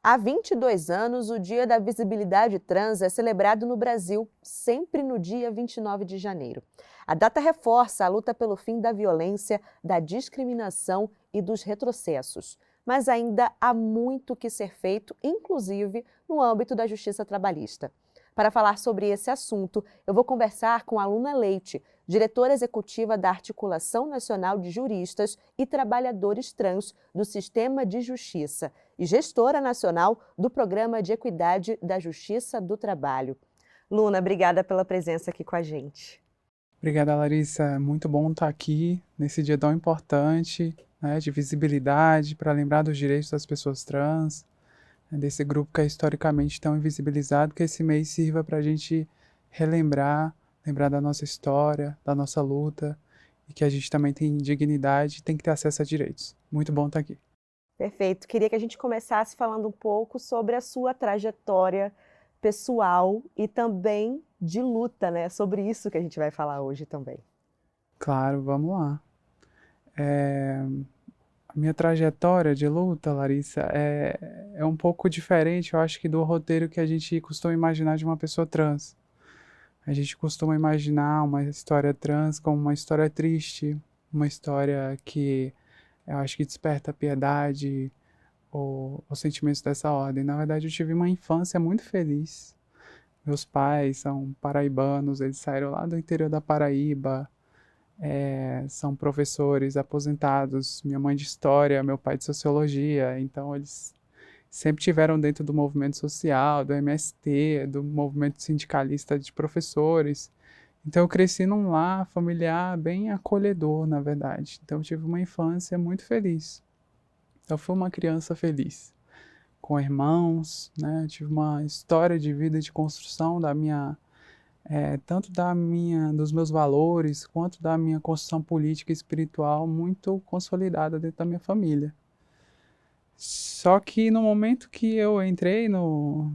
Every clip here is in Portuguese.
Há 22 anos, o Dia da Visibilidade Trans é celebrado no Brasil, sempre no dia 29 de janeiro. A data reforça a luta pelo fim da violência, da discriminação e dos retrocessos. Mas ainda há muito que ser feito, inclusive no âmbito da justiça trabalhista. Para falar sobre esse assunto, eu vou conversar com a Luna Leite, diretora executiva da Articulação Nacional de Juristas e Trabalhadores Trans do Sistema de Justiça e gestora nacional do Programa de Equidade da Justiça do Trabalho. Luna, obrigada pela presença aqui com a gente. Obrigada, Larissa. É muito bom estar aqui nesse dia tão importante, né, de visibilidade, para lembrar dos direitos das pessoas trans, né, desse grupo que é historicamente tão invisibilizado, que esse mês sirva para a gente lembrar da nossa história, da nossa luta, e que a gente também tem dignidade e tem que ter acesso a direitos. Muito bom estar aqui. Perfeito. Queria que a gente começasse falando um pouco sobre a sua trajetória pessoal e também de luta, né? Sobre isso que a gente vai falar hoje também. Claro, vamos lá. A minha trajetória de luta, Larissa, é um pouco diferente, eu acho que do roteiro que a gente costuma imaginar de uma pessoa trans. A gente costuma imaginar uma história trans como uma história triste, uma história que eu acho que desperta piedade ou sentimentos dessa ordem. Na verdade, eu tive uma infância muito feliz. Meus pais são paraibanos, eles saíram lá do interior da Paraíba, são professores aposentados, minha mãe de história, meu pai de sociologia, então eles sempre tiveram dentro do movimento social, do MST, do movimento sindicalista de professores. Então eu cresci num lar familiar bem acolhedor, na verdade. Então eu tive uma infância muito feliz. Eu fui uma criança feliz, com irmãos, né? Eu tive uma história de vida de construção da minha tanto dos meus valores, quanto da minha construção política e espiritual muito consolidada dentro da minha família. Só que no momento que eu entrei no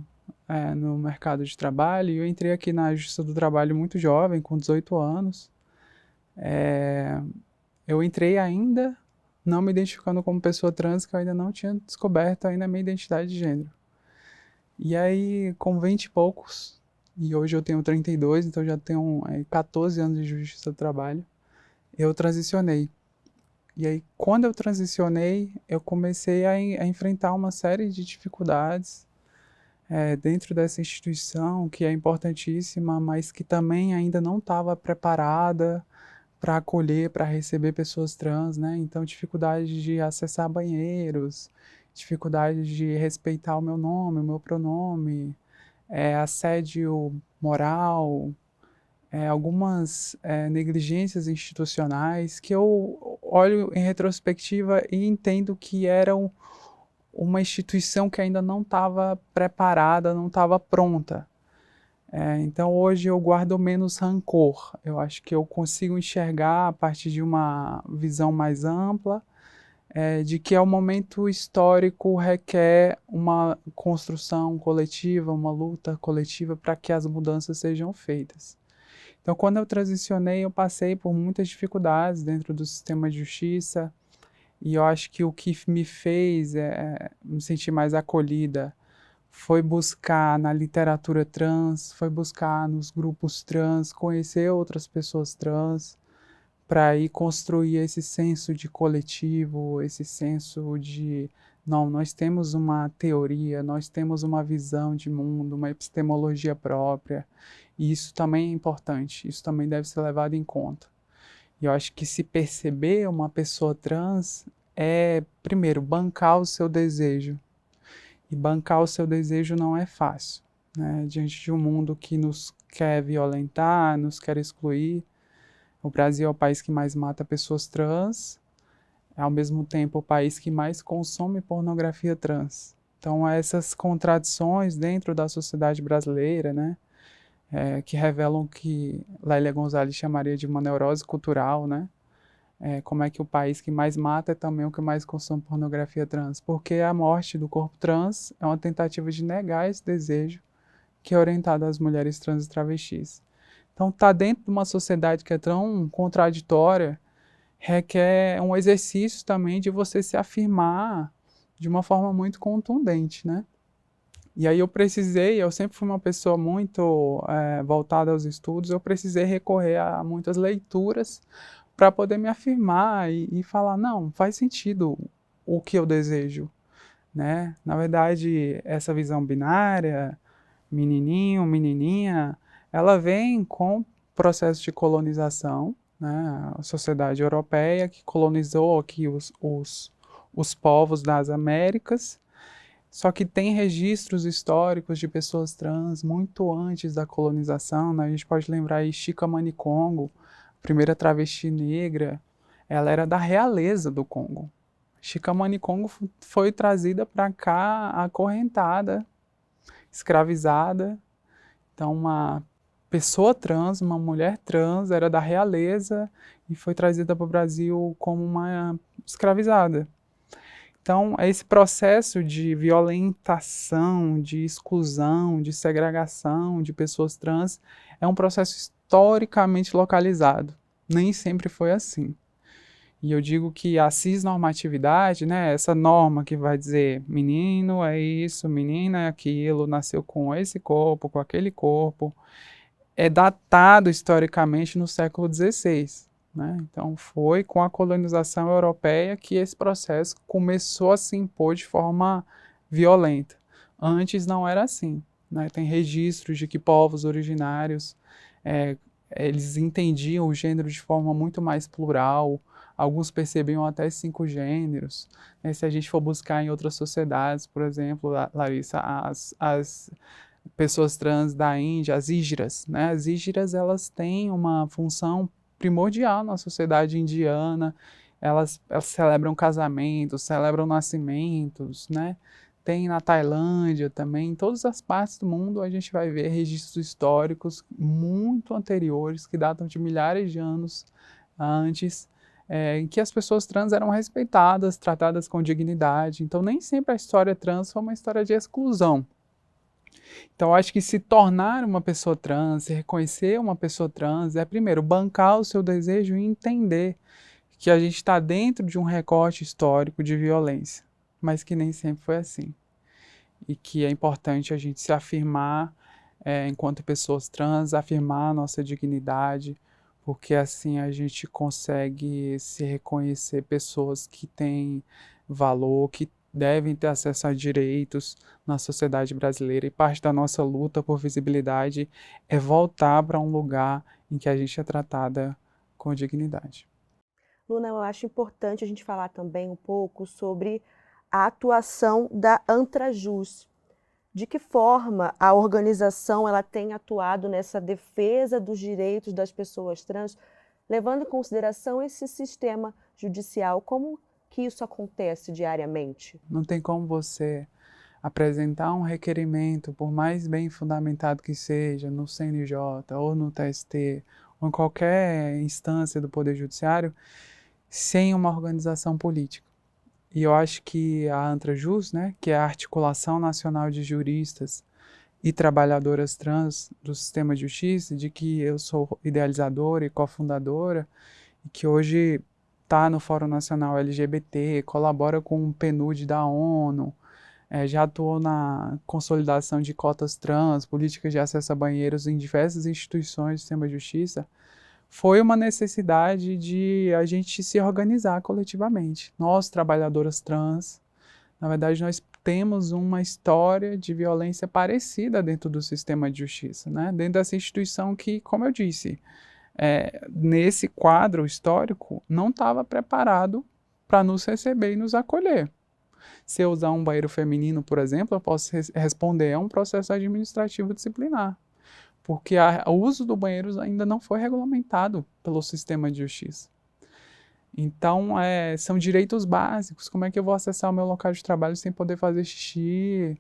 mercado de trabalho, eu entrei aqui na Justiça do Trabalho muito jovem, com 18 anos, eu entrei ainda não me identificando como pessoa trans, que eu ainda não tinha descoberto ainda a minha identidade de gênero. E aí, com 20 e poucos, e hoje eu tenho 32, então já tenho 14 anos de Justiça do Trabalho, eu transicionei. E aí, quando eu transicionei, eu comecei a enfrentar uma série de dificuldades dentro dessa instituição, que é importantíssima, mas que também ainda não estava preparada para acolher, para receber pessoas trans, né? Então, dificuldade de acessar banheiros, dificuldade de respeitar o meu nome, o meu pronome, assédio moral, algumas negligências institucionais que eu olho em retrospectiva e entendo que eram uma instituição que ainda não estava preparada, não estava pronta. Então hoje eu guardo menos rancor. Eu acho que eu consigo enxergar a partir de uma visão mais ampla, de que o momento histórico requer uma construção coletiva, uma luta coletiva para que as mudanças sejam feitas. Então, quando eu transicionei, eu passei por muitas dificuldades dentro do sistema de justiça, e eu acho que o que me fez me sentir mais acolhida foi buscar na literatura trans, foi buscar nos grupos trans, conhecer outras pessoas trans, para ir construir esse senso de coletivo, esse senso de não, nós temos uma teoria, nós temos uma visão de mundo, uma epistemologia própria, e isso também é importante, isso também deve ser levado em conta. E eu acho que se perceber uma pessoa trans é, primeiro, bancar o seu desejo. E bancar o seu desejo não é fácil, né? Diante de um mundo que nos quer violentar, nos quer excluir. O Brasil é o país que mais mata pessoas trans, é ao mesmo tempo o país que mais consome pornografia trans. Então, essas contradições dentro da sociedade brasileira, né, que revelam que Lélia Gonzalez chamaria de uma neurose cultural, né, como é que o país que mais mata é também o que mais consome pornografia trans, porque a morte do corpo trans é uma tentativa de negar esse desejo que é orientado às mulheres trans e travestis. Então, estar dentro de uma sociedade que é tão contraditória requer um exercício também de você se afirmar de uma forma muito contundente, né? E aí eu sempre fui uma pessoa muito voltada aos estudos, eu precisei recorrer a muitas leituras para poder me afirmar e falar, não, faz sentido o que eu desejo, né? Na verdade, essa visão binária, menininho, menininha, ela vem com o processo de colonização, né? A sociedade europeia que colonizou aqui os povos das Américas, só que tem registros históricos de pessoas trans muito antes da colonização, né? A gente pode lembrar aí Chika Manicongo, primeira travesti negra, ela era da realeza do Congo. Chika Manicongo foi trazida para cá acorrentada, escravizada. Então, uma pessoa trans, uma mulher trans, era da realeza e foi trazida para o Brasil como uma escravizada. Então, esse processo de violentação, de exclusão, de segregação de pessoas trans é um processo historicamente localizado. Nem sempre foi assim. E eu digo que a cisnormatividade, né, essa norma que vai dizer menino é isso, menina é aquilo, nasceu com esse corpo, com aquele corpo, é datado historicamente no século XVI. Né? Então, foi com a colonização europeia que esse processo começou a se impor de forma violenta. Antes não era assim. Né? Tem registros de que povos originários eles entendiam o gênero de forma muito mais plural, alguns percebiam até 5 gêneros. Né? Se a gente for buscar em outras sociedades, por exemplo, Larissa, as pessoas trans da Índia, as ígiras, né? As ígiras, elas têm uma função primordial na sociedade indiana, elas celebram casamentos, celebram nascimentos, né? Tem na Tailândia também, em todas as partes do mundo a gente vai ver registros históricos muito anteriores, que datam de milhares de anos antes, em que as pessoas trans eram respeitadas, tratadas com dignidade. Então nem sempre a história trans foi uma história de exclusão. Então, eu acho que se tornar uma pessoa trans, se reconhecer uma pessoa trans, é primeiro bancar o seu desejo e entender que a gente está dentro de um recorte histórico de violência, mas que nem sempre foi assim. E que é importante a gente se afirmar enquanto pessoas trans, afirmar a nossa dignidade, porque assim a gente consegue se reconhecer pessoas que têm valor, que devem ter acesso a direitos na sociedade brasileira. E parte da nossa luta por visibilidade é voltar para um lugar em que a gente é tratada com dignidade. Luna, eu acho importante a gente falar também um pouco sobre a atuação da Antrajus. De que forma a organização ela tem atuado nessa defesa dos direitos das pessoas trans, levando em consideração esse sistema judicial? Como que isso acontece diariamente? Não tem como você apresentar um requerimento, por mais bem fundamentado que seja, no CNJ ou no TST ou em qualquer instância do Poder Judiciário, sem uma organização política. E eu acho que a Antrajus, né, que é a Articulação Nacional de Juristas e Trabalhadoras Trans do Sistema de Justiça, de que eu sou idealizadora e cofundadora, e que hoje está no Fórum Nacional LGBT, colabora com o PNUD da ONU, já atuou na consolidação de cotas trans, políticas de acesso a banheiros em diversas instituições do sistema de justiça, foi uma necessidade de a gente se organizar coletivamente. Nós, trabalhadoras trans, na verdade, nós temos uma história de violência parecida dentro do sistema de justiça, né? Dentro dessa instituição que, como eu disse, nesse quadro histórico, não estava preparado para nos receber e nos acolher. Se eu usar um banheiro feminino, por exemplo, eu posso responder a um processo administrativo disciplinar, porque o uso do banheiro ainda não foi regulamentado pelo sistema de justiça. Então, são direitos básicos. Como é que eu vou acessar o meu local de trabalho sem poder fazer xixi?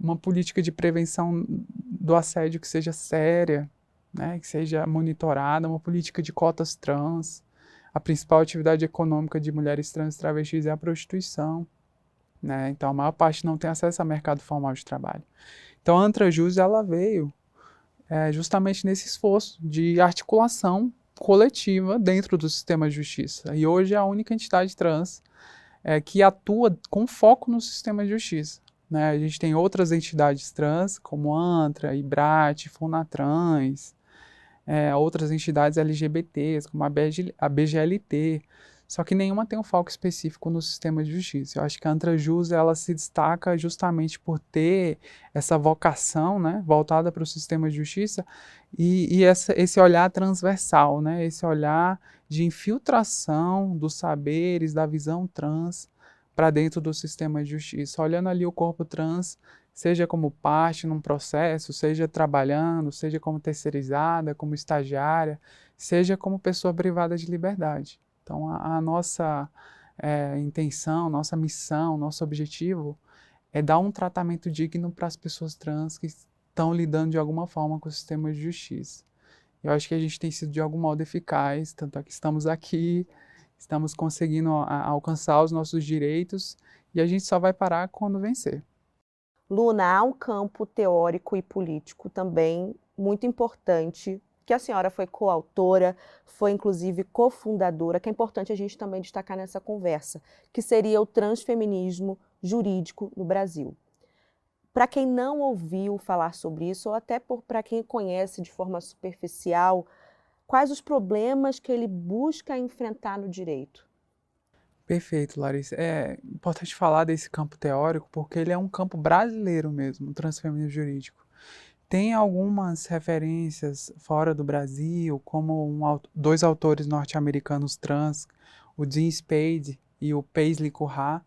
Uma política de prevenção do assédio que seja séria, né, que seja monitorada, uma política de cotas trans. A principal atividade econômica de mulheres trans e travestis é a prostituição. Né? Então, a maior parte não tem acesso ao mercado formal de trabalho. Então, a Antrajus, ela veio justamente nesse esforço de articulação coletiva dentro do sistema de justiça. E hoje é a única entidade trans que atua com foco no sistema de justiça. né? A gente tem outras entidades trans, como ANTRA, IBRAT, FUNATRANS, outras entidades LGBTs, como a BGLT, só que nenhuma tem um foco específico no sistema de justiça. Eu acho que a Antrajus, ela se destaca justamente por ter essa vocação, né, voltada para o sistema de justiça e esse olhar transversal, né, esse olhar de infiltração dos saberes, da visão trans para dentro do sistema de justiça, olhando ali o corpo trans, seja como parte num processo, seja trabalhando, seja como terceirizada, como estagiária, seja como pessoa privada de liberdade. Então, a nossa intenção, nossa missão, nosso objetivo é dar um tratamento digno para as pessoas trans que estão lidando de alguma forma com o sistema de justiça. Eu acho que a gente tem sido de algum modo eficaz, tanto é que estamos aqui, estamos conseguindo alcançar os nossos direitos e a gente só vai parar quando vencer. Luna, há um campo teórico e político também muito importante, que a senhora foi coautora, foi inclusive cofundadora, que é importante a gente também destacar nessa conversa, que seria o transfeminismo jurídico no Brasil. Para quem não ouviu falar sobre isso, ou até para quem conhece de forma superficial, quais os problemas que ele busca enfrentar no direito? Perfeito, Larissa. É importante falar desse campo teórico porque ele é um campo brasileiro mesmo, o transfeminismo jurídico. Tem algumas referências fora do Brasil, como dois autores norte-americanos trans, o Dean Spade e o Paisley Currah,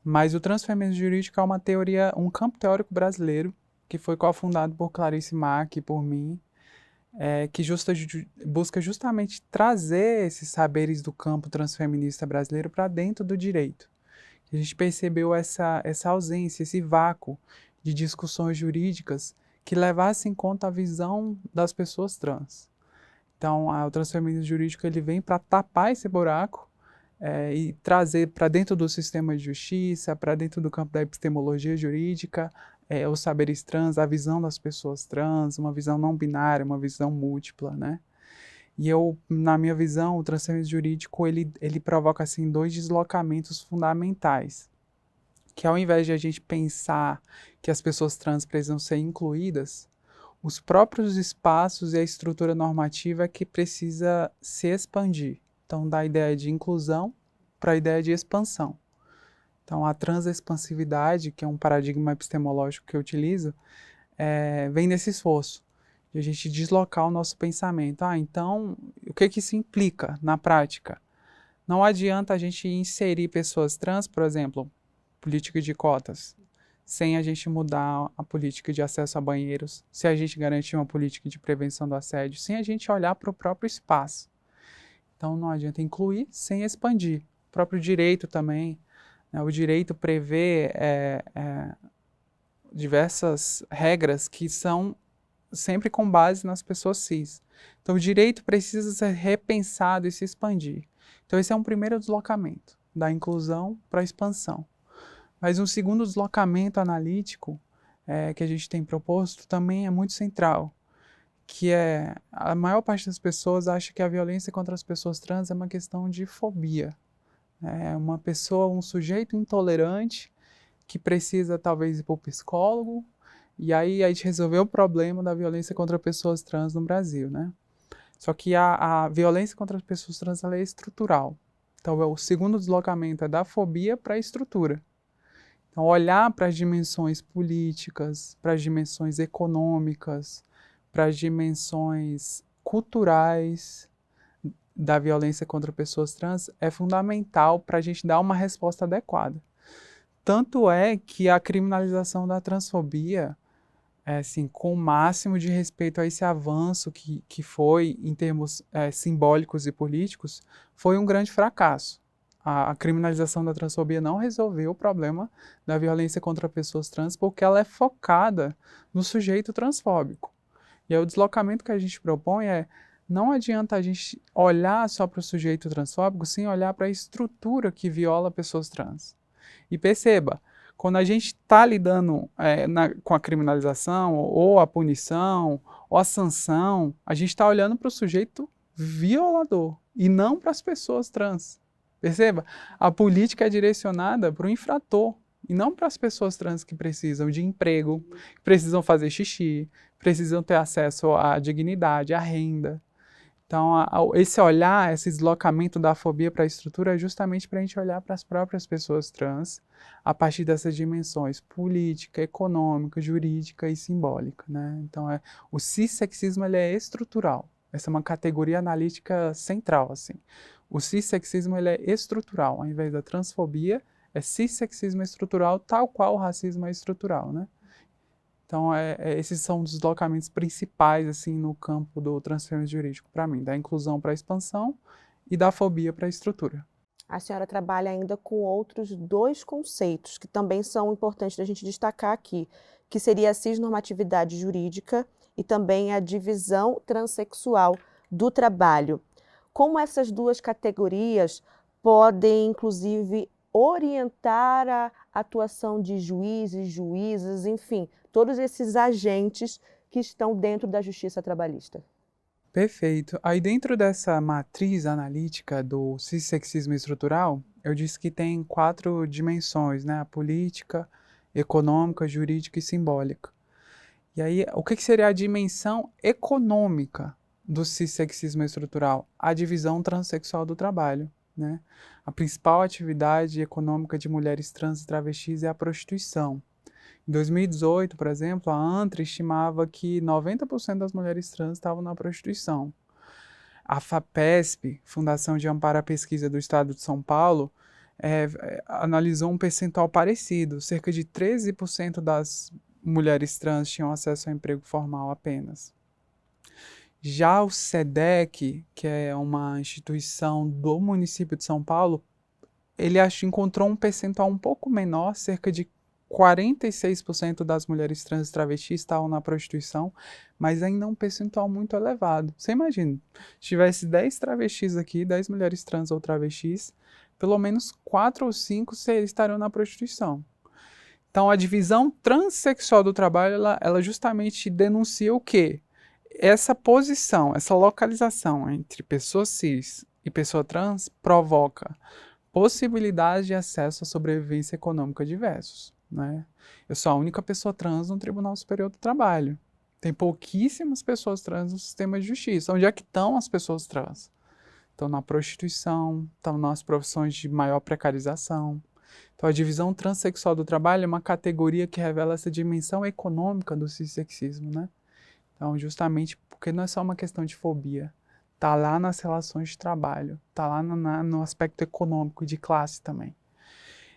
mas o transfeminismo jurídico é uma teoria, um campo teórico brasileiro, que foi cofundado por Clarice Mack e por mim, que busca justamente trazer esses saberes do campo transfeminista brasileiro para dentro do direito. A gente percebeu essa ausência, esse vácuo de discussões jurídicas que levassem em conta a visão das pessoas trans. Então, o transfeminismo jurídico ele vem para tapar esse buraco e trazer para dentro do sistema de justiça, para dentro do campo da epistemologia jurídica, os saberes trans, a visão das pessoas trans, uma visão não binária, uma visão múltipla, né? E na minha visão, o transfeminismo jurídico ele provoca assim dois deslocamentos fundamentais, que ao invés de a gente pensar que as pessoas trans precisam ser incluídas, os próprios espaços e a estrutura normativa é que precisa se expandir. Então, da ideia de inclusão para a ideia de expansão. Então, a transexpansividade, que é um paradigma epistemológico que eu utilizo, vem nesse esforço de a gente deslocar o nosso pensamento. Então, o que isso implica na prática? Não adianta a gente inserir pessoas trans, por exemplo, política de cotas, sem a gente mudar a política de acesso a banheiros, se a gente garantir uma política de prevenção do assédio, sem a gente olhar para o próprio espaço. Então, não adianta incluir sem expandir. O próprio direito também, né? O direito prevê diversas regras que são sempre com base nas pessoas cis. Então, o direito precisa ser repensado e se expandir. Então, esse é um primeiro deslocamento, da inclusão para a expansão. Mas um segundo deslocamento analítico que a gente tem proposto também é muito central, que a maior parte das pessoas acha que a violência contra as pessoas trans é uma questão de fobia. É uma pessoa, um sujeito intolerante que precisa talvez ir para o psicólogo, e aí a gente resolveu o problema da violência contra pessoas trans no Brasil, né? Só que a violência contra as pessoas trans ela é estrutural. Então, o segundo deslocamento é da fobia para a estrutura. Então, olhar para as dimensões políticas, para as dimensões econômicas, para as dimensões culturais da violência contra pessoas trans é fundamental para a gente dar uma resposta adequada. Tanto é que a criminalização da transfobia, assim, com o máximo de respeito a esse avanço que foi, em termos simbólicos e políticos, foi um grande fracasso. A criminalização da transfobia não resolveu o problema da violência contra pessoas trans porque ela é focada no sujeito transfóbico. E aí o deslocamento que a gente propõe não adianta a gente olhar só para o sujeito transfóbico sem olhar para a estrutura que viola pessoas trans. E perceba, quando a gente está lidando com a criminalização, ou a punição, ou a sanção, a gente está olhando para o sujeito violador e não para as pessoas trans. Perceba, a política é direcionada para o infrator, e não para as pessoas trans que precisam de emprego, que precisam fazer xixi, precisam ter acesso à dignidade, à renda. Então, esse olhar, esse deslocamento da fobia para a estrutura é justamente para a gente olhar para as próprias pessoas trans a partir dessas dimensões política, econômica, jurídica e simbólica, né? Então, o cissexismo ele é estrutural. Essa é uma categoria analítica central, assim. O cissexismo ele é estrutural, ao invés da transfobia, é cissexismo estrutural, tal qual o racismo é estrutural, né? Então, esses são os deslocamentos principais assim, no campo do transferência jurídico para mim, da inclusão para a expansão e da fobia para a estrutura. A senhora trabalha ainda com outros dois conceitos que também são importantes da gente destacar aqui, que seria a cisnormatividade jurídica e também a divisão transexual do trabalho. Como essas duas categorias podem, inclusive, orientar a atuação de juízes, juízas, enfim, todos esses agentes que estão dentro da justiça trabalhista? Perfeito. Aí dentro dessa matriz analítica do cissexismo estrutural, eu disse que tem 4 dimensões, né? A política, econômica, jurídica e simbólica. E aí, o que seria a dimensão econômica do cissexismo estrutural? A divisão transexual do trabalho, né? A principal atividade econômica de mulheres trans e travestis é a prostituição. Em 2018, por exemplo, a ANTRA estimava que 90% das mulheres trans estavam na prostituição. A FAPESP, Fundação de Amparo à Pesquisa do Estado de São Paulo, analisou um percentual parecido. Cerca de 13% das mulheres trans tinham acesso ao emprego formal apenas. Já o SEDEC, que é uma instituição do município de São Paulo, ele encontrou um percentual um pouco menor, cerca de 46% das mulheres trans e travestis estavam na prostituição, mas ainda um percentual muito elevado. Você imagina, se tivesse 10 travestis aqui, 10 mulheres trans ou travestis, pelo menos 4 ou 5 estariam na prostituição. Então, a divisão transexual do trabalho, ela justamente denuncia o quê? Essa posição, essa localização entre pessoa cis e pessoa trans provoca possibilidade de acesso à sobrevivência econômica diversos. Né? Eu sou a única pessoa trans no Tribunal Superior do Trabalho. Tem pouquíssimas pessoas trans no sistema de justiça. Onde é que estão as pessoas trans? Estão na prostituição, estão nas profissões de maior precarização. Então, a divisão transexual do trabalho é uma categoria que revela essa dimensão econômica do cissexismo, né? Então, justamente porque não é só uma questão de fobia, está lá nas relações de trabalho, está lá no aspecto econômico e de classe também.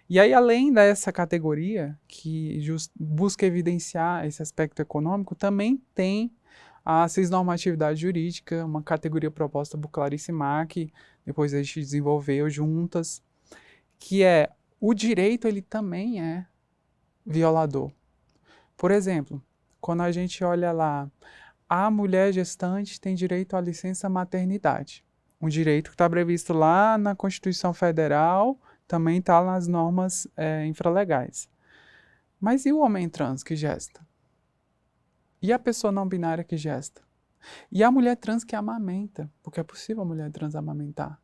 E aí, além dessa categoria, que busca evidenciar esse aspecto econômico, também tem a cisnormatividade jurídica, uma categoria proposta por Clarice Mack, depois a gente desenvolveu juntas, que é o direito, ele também é violador. Por exemplo, quando a gente olha lá, a mulher gestante tem direito à licença maternidade. Um direito que está previsto lá na Constituição Federal, também está nas normas infralegais. Mas e o homem trans que gesta? E a pessoa não binária que gesta? E a mulher trans que amamenta? Porque é possível a mulher trans amamentar.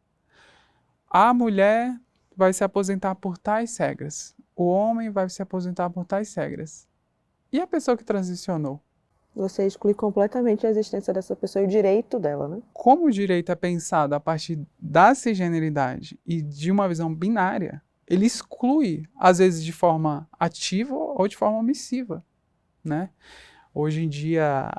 A mulher vai se aposentar por tais regras. O homem vai se aposentar por tais regras. E a pessoa que transicionou? Você exclui completamente a existência dessa pessoa e o direito dela, né? Como o direito é pensado a partir da cisgeneridade e de uma visão binária, ele exclui, às vezes de forma ativa ou de forma omissiva, né? Hoje em dia,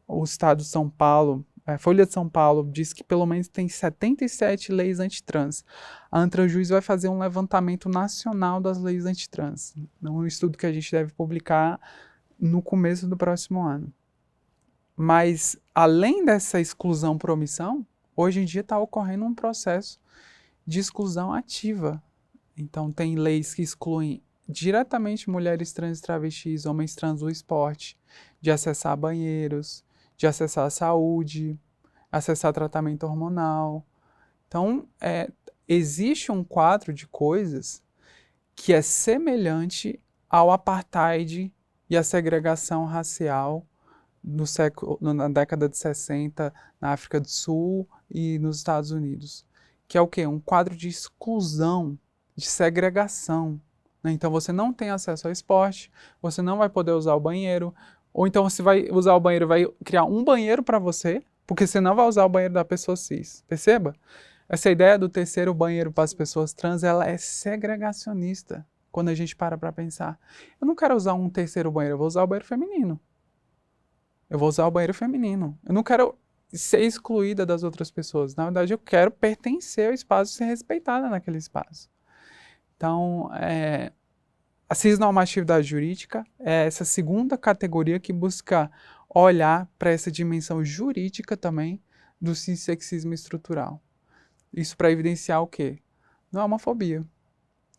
o Estado de São Paulo, a Folha de São Paulo, diz que pelo menos tem 77 leis antitrans. A Antrajus vai fazer um levantamento nacional das leis antitrans, um estudo que a gente deve publicar no começo do próximo ano. Mas, além dessa exclusão por omissão, hoje em dia está ocorrendo um processo de exclusão ativa. Então, tem leis que excluem diretamente mulheres trans e travestis, homens trans do esporte, de acessar banheiros, de acessar a saúde, acessar tratamento hormonal. Então, existe um quadro de coisas que é semelhante ao apartheid e à segregação racial na década de 60 na África do Sul e nos Estados Unidos. Que é o quê? Um quadro de exclusão, de segregação, né? Então você não tem acesso ao esporte, você não vai poder usar o banheiro, ou então você vai usar o banheiro, vai criar um banheiro para você, porque você não vai usar o banheiro da pessoa cis. Perceba? Essa ideia do terceiro banheiro para as pessoas trans, ela é segregacionista, quando a gente para pensar. Eu não quero usar um terceiro banheiro, eu vou usar o banheiro feminino. Eu vou usar o banheiro feminino. Eu não quero ser excluída das outras pessoas. Na verdade, eu quero pertencer ao espaço e ser respeitada naquele espaço. Então, a cisnormatividade jurídica é essa segunda categoria que busca olhar para essa dimensão jurídica também do cissexismo estrutural. Isso para evidenciar o quê? Não é homofobia.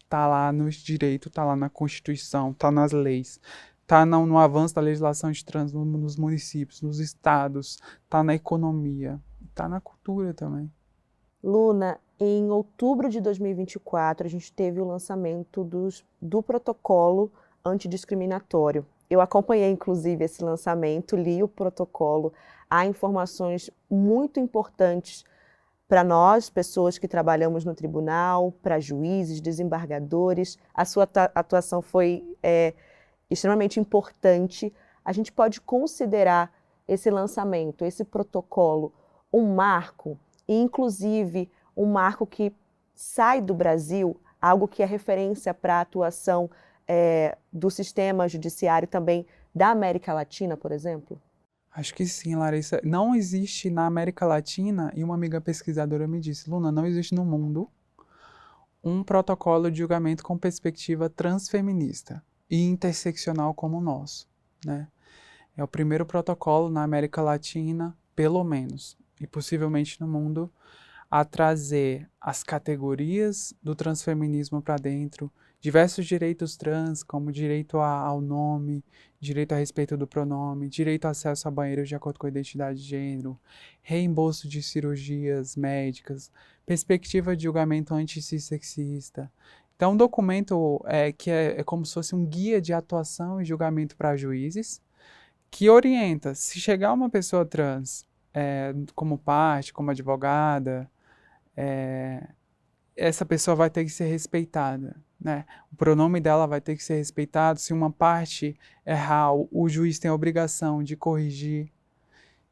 Está lá nos direitos, está lá na Constituição, está nas leis, está no avanço da legislação de trânsito nos municípios, nos estados, está na economia, está na cultura também. Luna, em outubro de 2024, a gente teve o lançamento do protocolo antidiscriminatório. Eu acompanhei, inclusive, esse lançamento, li o protocolo. Há informações muito importantes para nós, pessoas que trabalhamos no tribunal, para juízes, desembargadores. A sua atuação foi extremamente importante. A gente pode considerar esse lançamento, esse protocolo, um marco, e inclusive um marco que sai do Brasil, algo que é referência para a atuação do sistema judiciário também da América Latina, por exemplo? Acho que sim, Larissa. Não existe na América Latina, e uma amiga pesquisadora me disse, Luna, não existe no mundo um protocolo de julgamento com perspectiva transfeminista e interseccional como o nosso, né? É o primeiro protocolo na América Latina, pelo menos, e possivelmente no mundo, a trazer as categorias do transfeminismo para dentro, diversos direitos trans, como direito ao nome, direito a respeito do pronome, direito a acesso a banheiros de acordo com a identidade de gênero, reembolso de cirurgias médicas, perspectiva de julgamento anti-cissexista. Então, um documento que é como se fosse um guia de atuação e julgamento para juízes, que orienta, se chegar uma pessoa trans como parte, como advogada, essa pessoa vai ter que ser respeitada, né? O pronome dela vai ter que ser respeitado. Se uma parte errar, o juiz tem a obrigação de corrigir.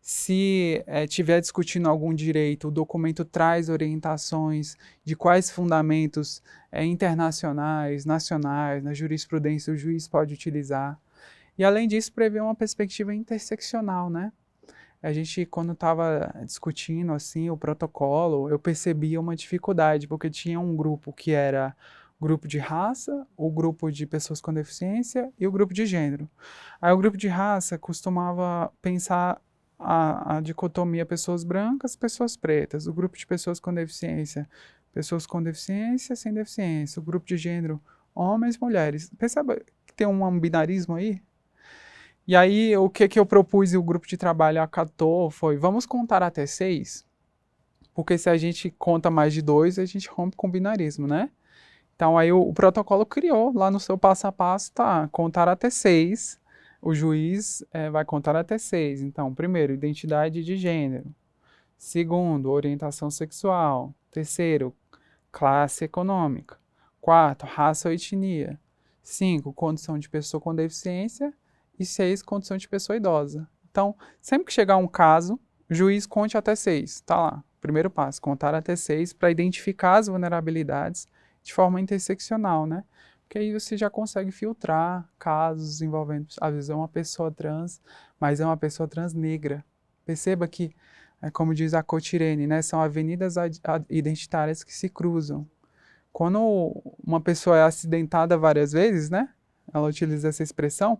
Se estiver discutindo algum direito, o documento traz orientações de quais fundamentos internacionais, nacionais, na jurisprudência o juiz pode utilizar. E, além disso, prevê uma perspectiva interseccional, né? A gente, quando estava discutindo assim o protocolo, eu percebia uma dificuldade, porque tinha um grupo que era o grupo de raça, o grupo de pessoas com deficiência e o grupo de gênero. Aí o grupo de raça costumava pensar a dicotomia pessoas brancas, pessoas pretas. O grupo de pessoas com deficiência, sem deficiência. O grupo de gênero, homens, mulheres. Percebe que tem um binarismo aí? E aí, o que eu propus e o grupo de trabalho acatou foi, vamos contar até 6? Porque se a gente conta mais de 2, a gente rompe com o binarismo, né? Então, aí o protocolo criou, lá no seu passo a passo, tá, contar até 6, o juiz vai contar até 6. Então, primeiro, identidade de gênero. Segundo, orientação sexual. Terceiro, classe econômica. Quarto, raça ou etnia. 5, condição de pessoa com deficiência. E 6, condição de pessoa idosa. Então, sempre que chegar um caso, o juiz conte até 6. Tá lá, primeiro passo, contar até 6 para identificar as vulnerabilidades de forma interseccional, né? Porque aí você já consegue filtrar casos envolvendo, às vezes é uma pessoa trans, mas é uma pessoa trans negra. Perceba que, como diz a Cotirene, né, são avenidas identitárias que se cruzam. Quando uma pessoa é acidentada várias vezes, né, ela utiliza essa expressão,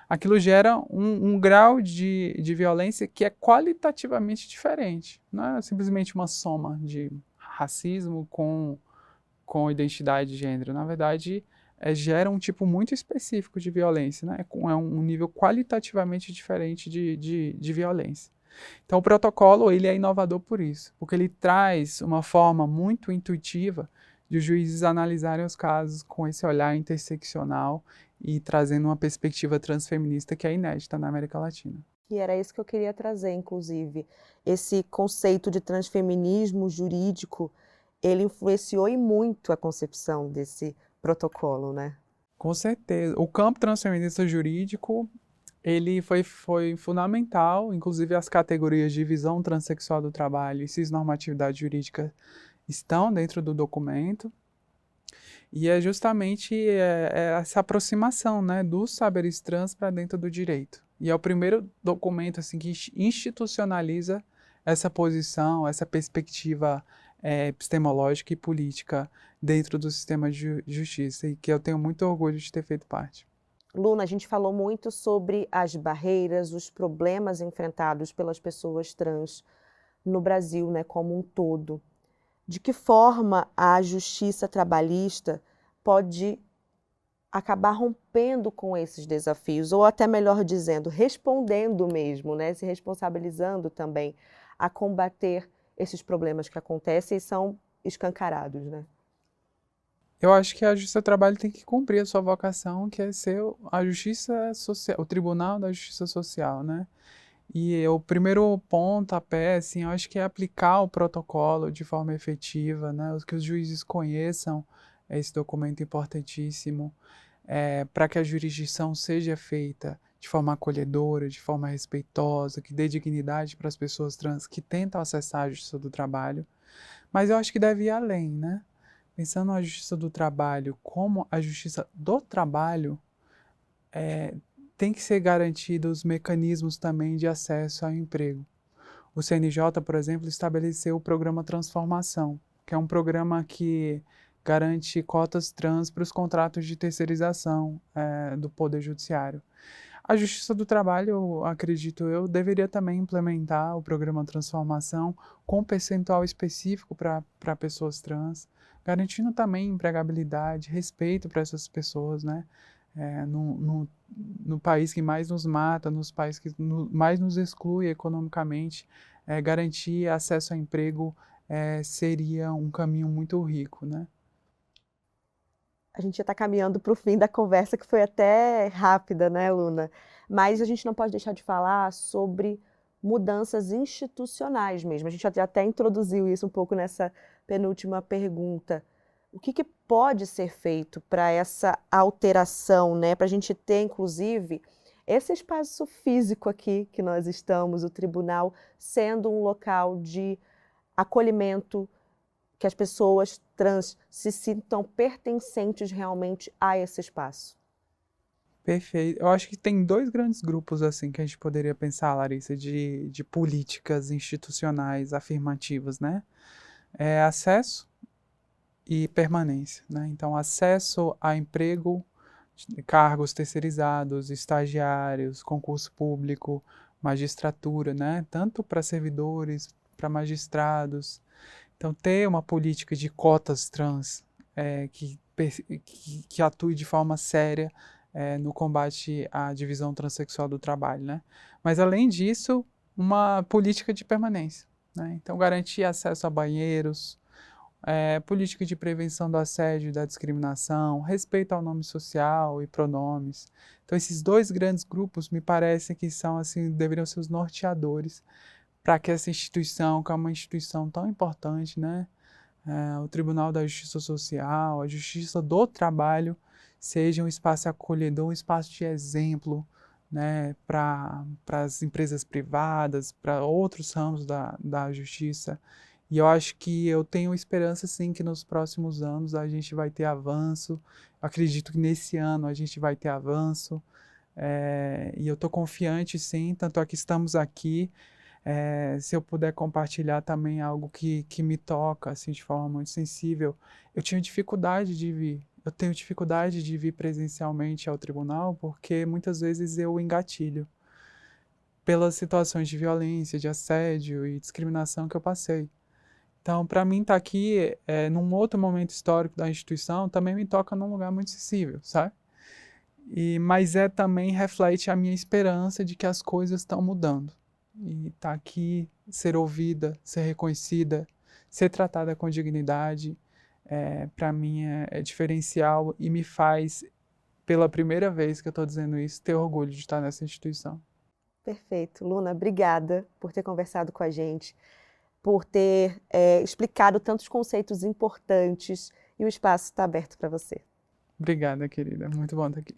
aquilo gera um grau de violência que é qualitativamente diferente. Não é simplesmente uma soma de racismo com identidade de gênero. Na verdade, gera um tipo muito específico de violência, né? É um nível qualitativamente diferente de violência. Então, o protocolo ele é inovador por isso, porque ele traz uma forma muito intuitiva de os juízes analisarem os casos com esse olhar interseccional e trazendo uma perspectiva transfeminista que é inédita na América Latina. E era isso que eu queria trazer, inclusive. Esse conceito de transfeminismo jurídico, ele influenciou e muito a concepção desse protocolo, né? Com certeza. O campo transfeminista jurídico, ele foi fundamental, inclusive as categorias de divisão transexual do trabalho e cisnormatividade jurídica estão dentro do documento. E é justamente essa aproximação, né, dos saberes trans para dentro do direito. E é o primeiro documento assim, que institucionaliza essa posição, essa perspectiva epistemológica e política dentro do sistema de justiça, e que eu tenho muito orgulho de ter feito parte. Luna, a gente falou muito sobre as barreiras, os problemas enfrentados pelas pessoas trans no Brasil, né, como um todo. De que forma a justiça trabalhista pode acabar rompendo com esses desafios, ou até melhor dizendo, respondendo mesmo, né, se responsabilizando também a combater esses problemas que acontecem e são escancarados, né? Eu acho que a Justiça do Trabalho tem que cumprir a sua vocação, que é ser a justiça social, o Tribunal da Justiça Social, né? E o primeiro pontapé, assim, eu acho que é aplicar o protocolo de forma efetiva, né? Que os juízes conheçam esse documento importantíssimo, para que a jurisdição seja feita de forma acolhedora, de forma respeitosa, que dê dignidade para as pessoas trans que tentam acessar a Justiça do Trabalho. Mas eu acho que deve ir além, né? Pensando na Justiça do Trabalho como a Justiça do Trabalho, tem que ser garantidos mecanismos também de acesso ao emprego. O CNJ, por exemplo, estabeleceu o programa Transformação, que é um programa que garante cotas trans para os contratos de terceirização do Poder Judiciário. A Justiça do Trabalho, acredito eu, deveria também implementar o programa Transformação com um percentual específico para pessoas trans, garantindo também empregabilidade, respeito para essas pessoas, né? No país que mais nos mata, nos países que mais nos exclui economicamente, garantir acesso a emprego seria um caminho muito rico, né? A gente já está caminhando para o fim da conversa, que foi até rápida, né, Luna? Mas a gente não pode deixar de falar sobre mudanças institucionais mesmo. A gente até introduziu isso um pouco nessa penúltima pergunta. O que pode ser feito para essa alteração, né? Para a gente ter, inclusive, esse espaço físico aqui que nós estamos, o tribunal, sendo um local de acolhimento, que as pessoas trans se sintam pertencentes realmente a esse espaço. Perfeito. Eu acho que tem dois grandes grupos assim que a gente poderia pensar, Larissa, de políticas institucionais afirmativas, né? Acesso e permanência, né? Então, acesso a emprego, cargos terceirizados, estagiários, concurso público, magistratura, né? Tanto para servidores, para magistrados. Então, ter uma política de cotas trans que atue de forma séria no combate à divisão transexual do trabalho, né? Mas, além disso, uma política de permanência, né? Então, garantir acesso a banheiros, política de prevenção do assédio e da discriminação, respeito ao nome social e pronomes. Então, esses dois grandes grupos me parecem que são, assim, deveriam ser os norteadores para que essa instituição, que é uma instituição tão importante, né, o Tribunal da Justiça Social, a Justiça do Trabalho, seja um espaço acolhedor, um espaço de exemplo, né, para as empresas privadas, para outros ramos da justiça. E eu acho que eu tenho esperança, sim, que nos próximos anos a gente vai ter avanço. Acredito que nesse ano a gente vai ter avanço. E eu estou confiante, sim, tanto é que estamos aqui. Se eu puder compartilhar também algo que me toca, assim, de forma muito sensível. Eu tinha dificuldade de vir. Eu tenho dificuldade de vir presencialmente ao tribunal porque muitas vezes eu engatilho pelas situações de violência, de assédio e discriminação que eu passei. Então, para mim, estar aqui num outro momento histórico da instituição também me toca num lugar muito sensível, sabe? Mas também reflete a minha esperança de que as coisas estão mudando. E estar aqui, ser ouvida, ser reconhecida, ser tratada com dignidade, para mim é diferencial e me faz, pela primeira vez que eu estou dizendo isso, ter orgulho de estar nessa instituição. Perfeito. Luna, obrigada por ter conversado com a gente, por ter explicado tantos conceitos importantes, e o espaço está aberto para você. Obrigada, querida. Muito bom estar aqui.